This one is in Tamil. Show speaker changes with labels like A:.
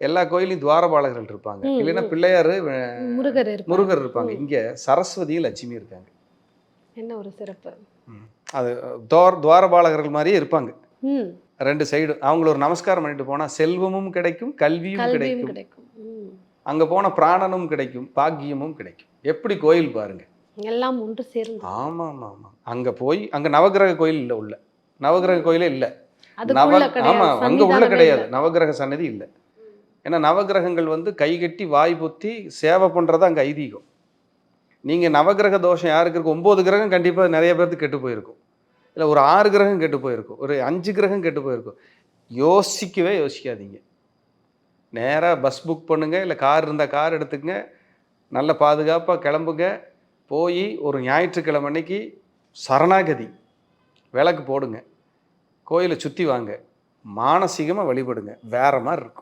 A: எல்லா கோயிலையும் துவாரபாலகர்கள் இருப்பாங்க,
B: ம்,
A: இல்லைன்னா
B: ம்.
A: பிள்ளையார்
B: முருகர் இருப்பாங்க.
A: முருகர் இருப்பாங்க.
B: ம்.
A: இங்கே சரஸ்வதி லட்சுமி இருக்காங்க.
B: என்ன ஒரு சிறப்பு.
A: அது துவாரபாலகர்கள் மாதிரியே இருப்பாங்க
B: ம்.
A: 2 சைடு. அவங்கள ஒரு நமஸ்காரம் பண்ணிட்டு போனால் செல்வமும் கிடைக்கும், கல்வியும்
B: கல்வியும்
A: கிடைக்கும்,
B: கிடைக்கும். ம்.
A: அங்கே போன பிராணனும் கிடைக்கும், பாக்கியமும் கிடைக்கும். எப்படி கோயில் பாருங்க.
B: எல்லாம் ஒன்று சேர்ந்து.
A: ஆமாம் ஆமாம் ஆமாம். அங்கே போய் அங்கே நவகிரக கோயில் இல்லை, உள்ள நவகிரக கோயிலே இல்லை.
B: அதுக்குள்ள கிடையாது,
A: ஆமாம், அங்கே உள்ள
B: சன்னிதானமே
A: கிடையாது,
B: இல்ல.
A: நவகிரக சன்னதி இல்லை. ஏன்னா நவகிரகங்கள் வந்து கைகட்டி வாய் பொத்தி சேவை பண்ணுறது அங்கே ஐதீகம். நீங்கள் நவகிரக தோஷம் யாருக்கு இருக்கும்? 9 கிரகம் கண்டிப்பாக நிறைய பேருக்கு கெட்டு போயிருக்கும், இல்லை ஒரு 6 கிரகம் கெட்டு போயிருக்கும், ஒரு 5 கிரகம் கெட்டு போயிருக்கும். யோசிக்கவே யோசிக்காதீங்க. நேராக பஸ் புக் பண்ணுங்கள், இல்லை கார் இருந்தால் கார் எடுத்துக்கங்க, நல்ல பாதுகாப்பாக கிளம்புங்க. போய் ஒரு ஞாயிற்றுக்கிழமை அன்னைக்கு சரணாகதி விளக்கு போடுங்க, கோயிலை சுற்றி வாங்க, மானசீகமாக வழிபடுங்க, வேற மாதிரி இருக்கும்.